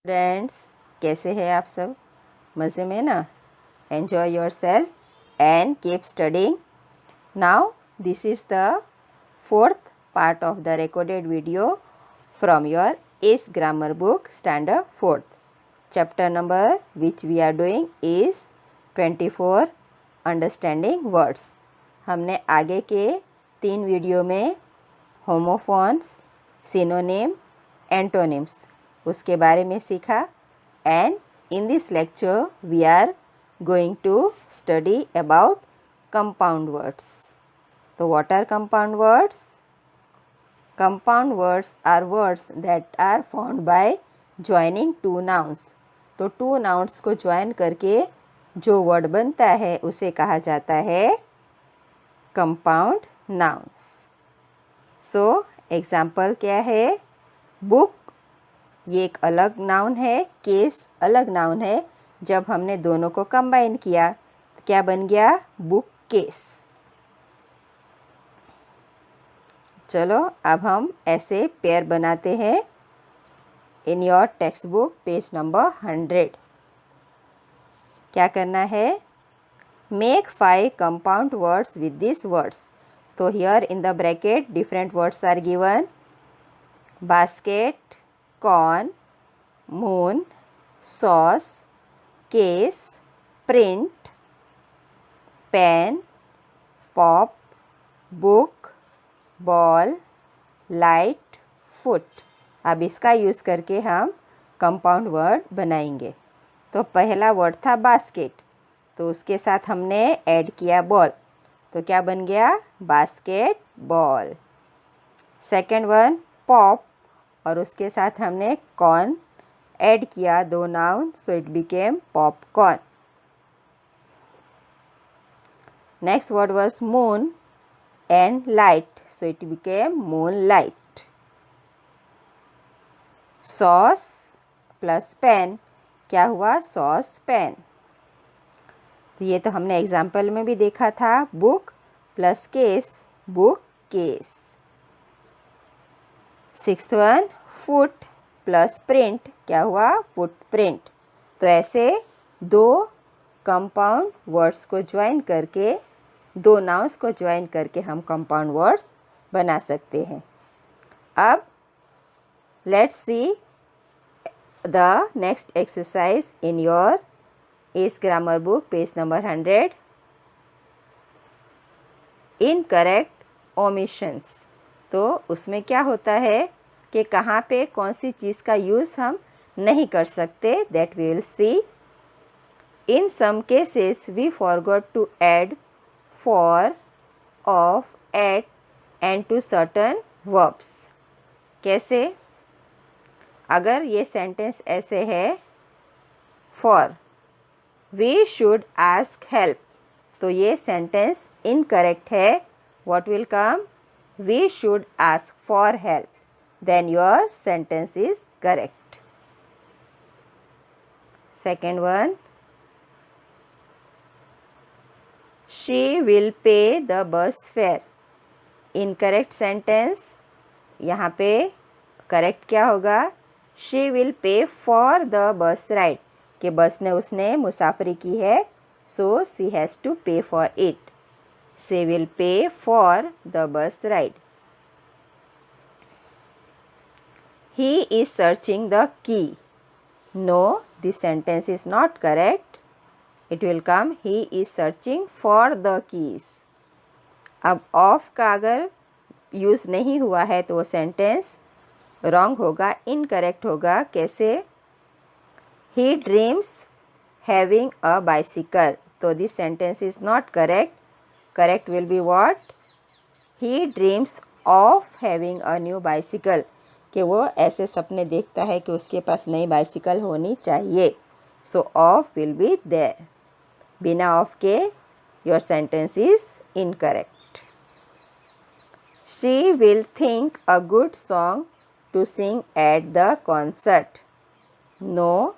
Friends, कैसे हैं आप सब? मज़े में ना? Enjoy your self and keep studying. Now this is the fourth part of the recorded video from your ACE grammar book standard 4th. Chapter number which we are doing is 24 understanding words. हमने आगे के 3 video में homophones, synonym, antonyms उसके बारे में सीखा. And in this lecture we are going to study about compound words. तो what are compound words? Compound words are words that are found by joining two nouns. तो two nouns को join करके जो word बनता है उसे कहा जाता है कंपाउंड नाउन्स. सो एग्जाम्पल क्या है? बुक, ये एक अलग नाउन है. केस अलग नाउन है. जब हमने दोनों को कंबाइन किया तो क्या बन गया? Book case. चलो अब हम ऐसे पेयर बनाते हैं. In your text book page number 100 क्या करना है? Make 5 compound words with this words. तो here in the bracket different words are given. Basket, corn, moon, sauce, case, print, pen, pop, book, ball, light, foot. अब इसका use करके हम compound word बनाएंगे. तो पहला वर्ड था बास्केट, तो उसके साथ हमने ऐड किया बॉल, तो क्या बन गया? Basketball. Second one pop, और उसके साथ हमने कॉर्न ऐड किया, 2 noun, so it became popcorn. Next word was moon and light, so it became moonlight. Sauce plus pen, क्या हुआ? Saucepan. तो ये तो हमने एग्जाम्पल में भी देखा था. Book plus case, bookcase. Sixth one foot plus print, क्या हुआ? Footprint. तो ऐसे 2 कंपाउंड वर्ड्स को ज्वाइन करके, 2 नाउन्स को ज्वाइन करके हम कंपाउंड वर्ड्स बना सकते हैं. अब let's see the next exercise in your S grammar book page number 100. Incorrect omissions. तो उसमें क्या होता है कि कहाँ पे कौन सी चीज़ का यूज़ हम नहीं कर सकते, that we will see. In some cases we forgot to add for, of, at and to certain verbs. कैसे? अगर ये सेंटेंस ऐसे है, for we should ask help, तो ये सेंटेंस इनकरेक्ट है. What will come? We should ask for help. Then your sentence is correct. Second one, she will pay the bus fare. Incorrect sentence. यहाँ पे correct क्या होगा? She will pay for the bus ride. कि बस ने उसने मुसाफरी की है, so she has to pay for it. She will pay for the bus ride. He is searching the key. No, this sentence is not correct. It will come, he is searching for the keys. अब of का अगर use नहीं हुआ है तो वो sentence wrong होगा, incorrect होगा. कैसे? He dreams having a bicycle. तो this sentence is not correct. Correct will be what? He dreams of having a new bicycle. कि वो ऐसे सपने देखता है कि उसके पास नई बाइसिकल होनी चाहिए. So of will be there. बिना ऑफ के your sentence is incorrect. She will think a good song to sing at the concert. No,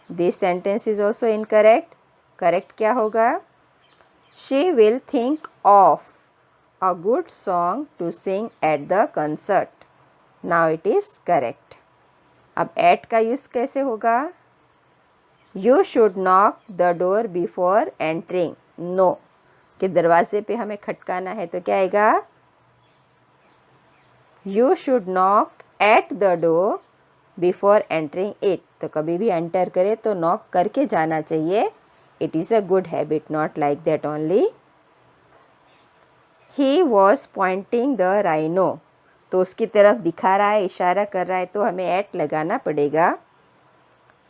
this sentence is also incorrect. Correct क्या होगा? She will think of a good song to sing at the concert. Now it is correct. अब at का use कैसे होगा? You should knock the door before entering. No, कि दरवाजे पे हमें खटकाना है तो क्या आएगा? You should knock at the door before entering it. तो कभी भी एंटर करे तो नॉक करके जाना चाहिए। It is a good habit, not like that only. He was pointing the rhino. तो उसकी तरफ दिखा रहा है, इशारा कर रहा है, तो हमें एट लगाना पड़ेगा।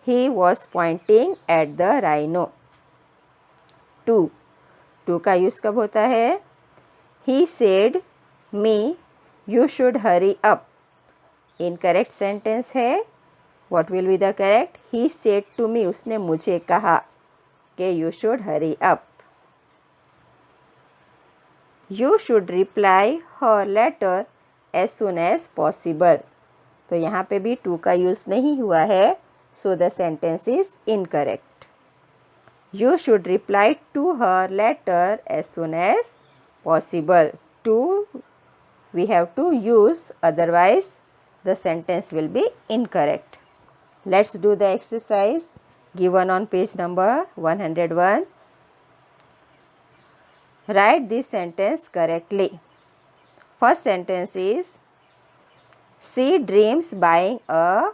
He was pointing at the rhino. To का यूज़ कब होता है? He said me you should hurry up. Incorrect sentence है। What will be the correct? He said to me, उसने मुझे कहा कि you should hurry up. You should reply her letter as soon as possible. तो यहाँ पे भी to का यूज़ नहीं हुआ है, so the sentence is incorrect. You should reply to her letter as soon as possible. To we have to use, otherwise the sentence will be incorrect. Let's do the exercise given on page number 101. Write this sentence correctly. First sentence is, she dreams buying a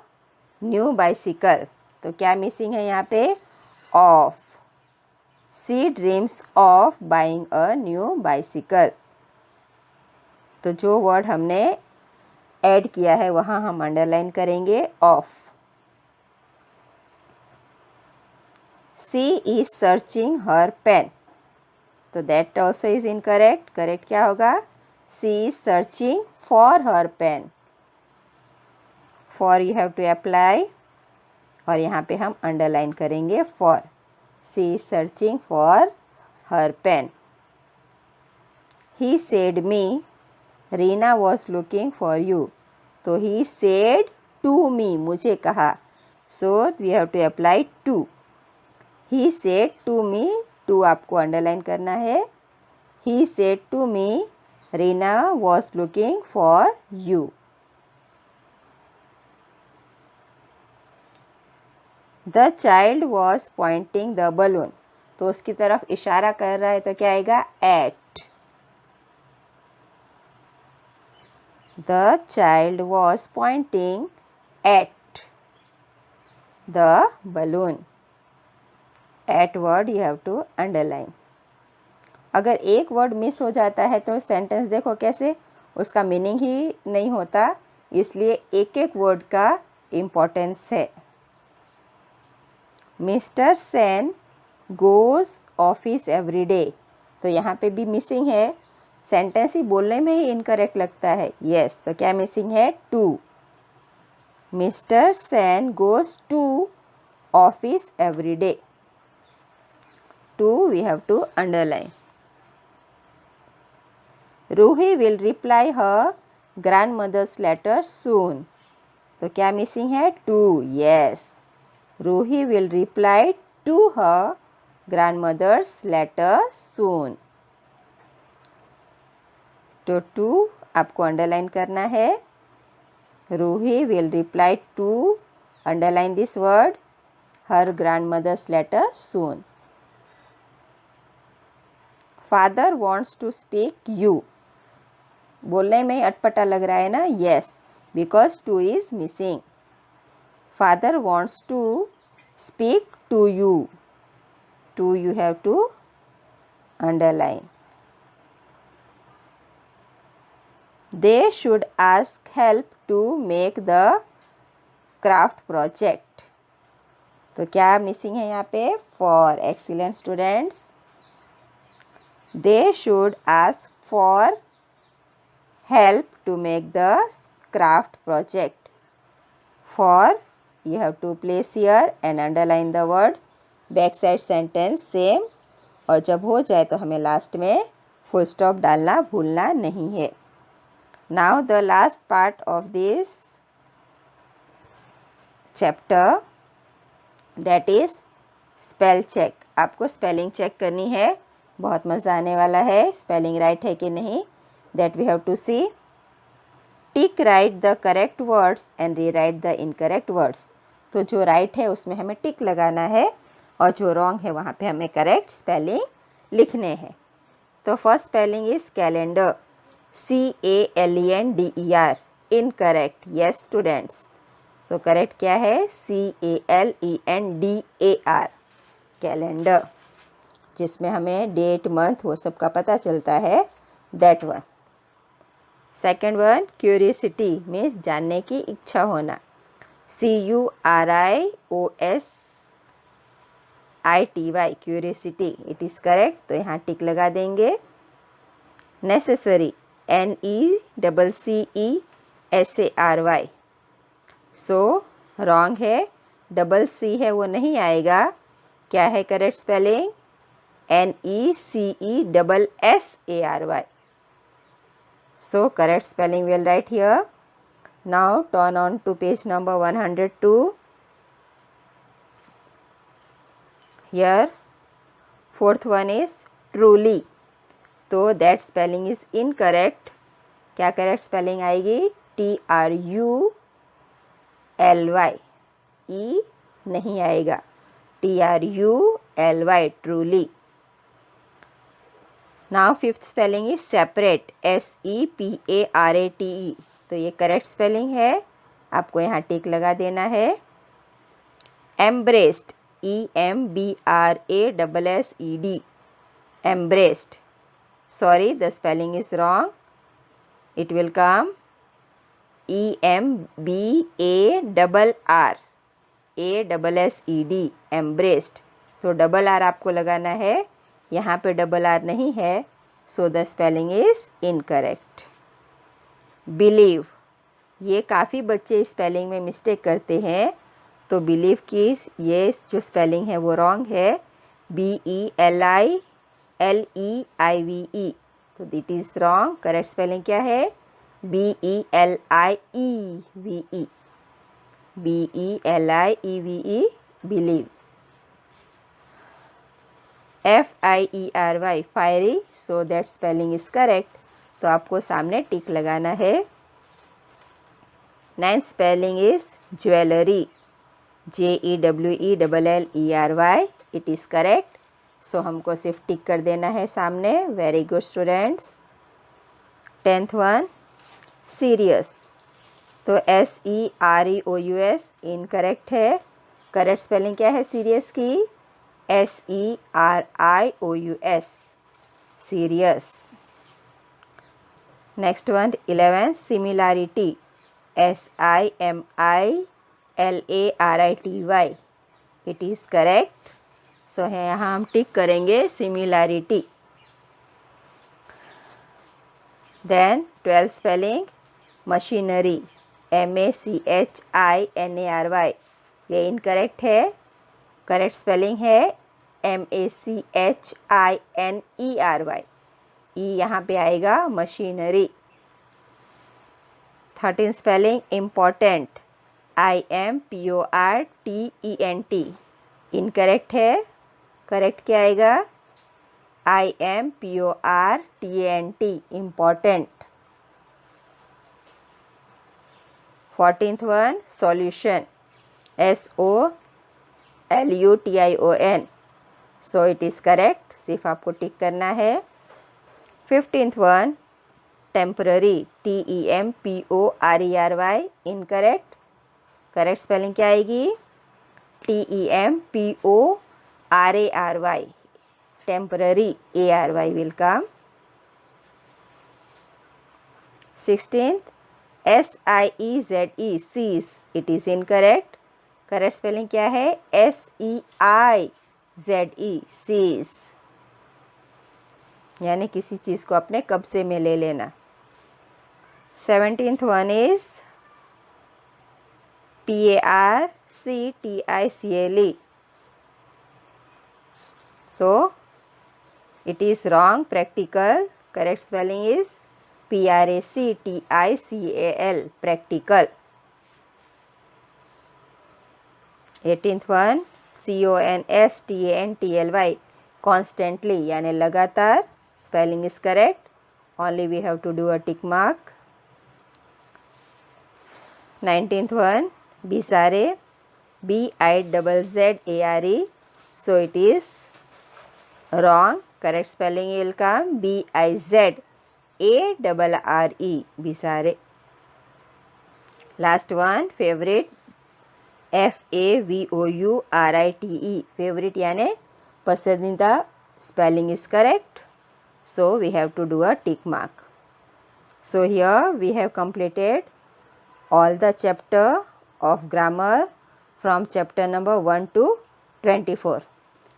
new bicycle. तो क्या missing है यहाँ पे? Of. She dreams of buying a new bicycle. तो जो word हमने add किया है वहाँ हम अंडरलाइन करेंगे of. She is searching her pen. तो that also is incorrect. Correct क्या होगा? She is searching for her pen. For you have to apply और यहाँ पे हम अंडरलाइन करेंगे for. She is searching for her pen. He said me Reena was looking for you. तो he said to me, मुझे कहा। So we have to apply to. He said to me, to आपको underline करना है। He said to me Reena was looking for you. The child was pointing the balloon. तो उसकी तरफ इशारा कर रहा है तो क्या आएगा? Eight. The child was pointing at the balloon. At word you have to underline. अगर एक वर्ड मिस हो जाता है तो सेंटेंस देखो कैसे, उसका मीनिंग ही नहीं होता, इसलिए एक एक वर्ड का इम्पोर्टेंस है। Mister Sen goes office every day. तो यहाँ पे भी मिसिंग है, सेंटेंस ही बोलने में ही इनकरेक्ट लगता है। यस, तो क्या मिसिंग है? To. Mister Sen goes to office every day. To we have to underline. Roohi will reply her grandmother's letter soon. तो क्या मिसिंग है? To. Yes, Roohi will reply to her grandmother's letter soon. तो to आपको underline करना है। Roohi will reply to, underline this word, her grandmother's letter soon. Father wants to speak you. बोलने में अटपटा लग रहा है ना? Yes, because to is missing. Father wants to speak to you. To you have to underline. They should ask help to make the craft project. तो क्या missing है यहाँ पे? For. Excellent students. They should ask for help to make the craft project. For you have to place here and underline the word. Backside sentence same. और जब हो जाए तो हमें लास्ट में फुल स्टॉप डालना भूलना नहीं है। Now the last part of this chapter, that is spell check. आपको स्पेलिंग चेक करनी है, बहुत मज़ा आने वाला है। स्पेलिंग राइट है कि नहीं, that we have to see. Tick right the correct words and re right the incorrect words. तो जो राइट है उसमें हमें टिक लगाना है और जो रॉन्ग है वहाँ पे हमें करेक्ट स्पेलिंग लिखने हैं। तो first spelling is calendar, CALENDER, incorrect. Yes students, so correct क्या है? CALENDAR, कैलेंडर, जिसमें हमें डेट मंथ वो सब का पता चलता है, that one. Second one curiosity, means जानने की इच्छा होना, CURIOSITY, curiosity, it is correct, तो यहाँ टिक लगा देंगे। नेसेसरी, NECCESSARY, सो रॉन्ग है, डबल सी है वो नहीं आएगा। क्या है correct spelling? NECESSARY, so correct spelling we'll write here. Now turn on to page number 102. Here fourth one is truly, तो that spelling is incorrect. क्या correct spelling आएगी? TRULY, E नहीं आएगा, TRULY, truly. Now fifth spelling is separate, SEPARATE, तो ये correct spelling है, आपको यहाँ टिक लगा देना है। Embraced, EMBRASSED, embraced, sorry the spelling is wrong, it will come EMBARRASSED, embraced, तो डबल आर आपको लगाना है, यहाँ पे डबल आर नहीं है, so the spelling is incorrect. Believe, ये काफ़ी बच्चे स्पेलिंग में मिस्टेक करते हैं, तो बिलीव की ये जो स्पेलिंग है वो रॉन्ग है, BELILEIVE, तो that is wrong. Correct spelling क्या है? BELIEVE, BELIEVE, believe. FIERY, fiery, so that spelling is correct, तो आपको सामने टिक लगाना है। Ninth spelling is jewellery, JEWELLERY, it is correct, so हमको सिर्फ टिक कर देना है सामने। Very good students. Tenth one serious, तो SEREOUS इनकरेक्ट है। करेक्ट स्पेलिंग क्या है सीरियस की? SERIOUS, serious. Next one 11 similarity, SIMILARITY, it is correct, सो है यहाँ हम टिक करेंगे similarity. Then 12 spelling machinery, MACHINARY, ये इनकरेक्ट है। करेक्ट स्पेलिंग है MACHINERY, ई यहाँ पे आएगा machinery. 13 spelling important, IMPORTENT, incorrect है। करेक्ट क्या आएगा? IMPORTENT, important. 14th one solution, SOLUTION, so it is correct, सिर्फ आपको टिक करना है। 15th one temporary, TEMPORERY, incorrect. Correct spelling क्या आएगी? TEMPORARY, temporary, ARY will come. 16th SIEZE, seize, it is incorrect. Correct spelling क्या है? SEIZE, seize, यानी किसी चीज़ को अपने कब्जे में ले लेना। 17th वन इज PARCTICLE, तो it is wrong, practical. Correct spelling is PRACTICAL, practical. 18th one CONSTANTLY, constantly, यानी लगातार। Spelling is correct, only we have to do a tick mark. 19th one, Bizarre, Bizzare. So it is wrong. Correct spelling will come Bizzarre, Bizarre. Last one, favorite, Favorite. Favorite यानी पसंदीदा. Spelling is correct. So we have to do a tick mark. So here we have completed all the chapter of grammar from chapter number 1 to 24.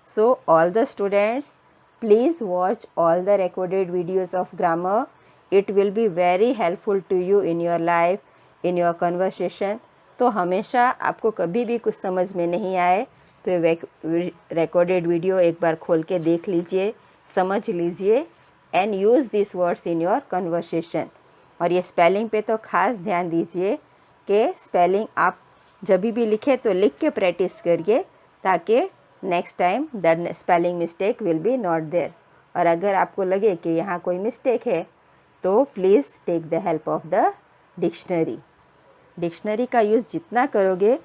So all the students, please watch all the recorded videos of grammar. It will be very helpful to you in your life, in your conversation. तो हमेशा आपको कभी भी कुछ समझ में नहीं आए तो रिकॉर्डेड वीडियो एक बार खोल के देख लीजिए, समझ लीजिए and use this words in your conversation. और ये स्पेलिंग पे तो ख़ास ध्यान दीजिए कि स्पेलिंग आप जब भी लिखें तो लिख के प्रैक्टिस करिए ताकि next time that spelling mistake will be not there. और अगर आपको लगे कि यहाँ कोई मिस्टेक है तो please take the help of the dictionary. Dictionary का यूज़ जितना करोगे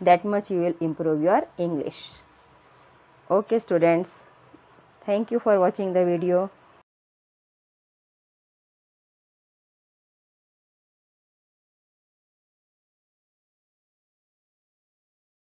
that much you will improve your English. Okay students, thank you for watching the video.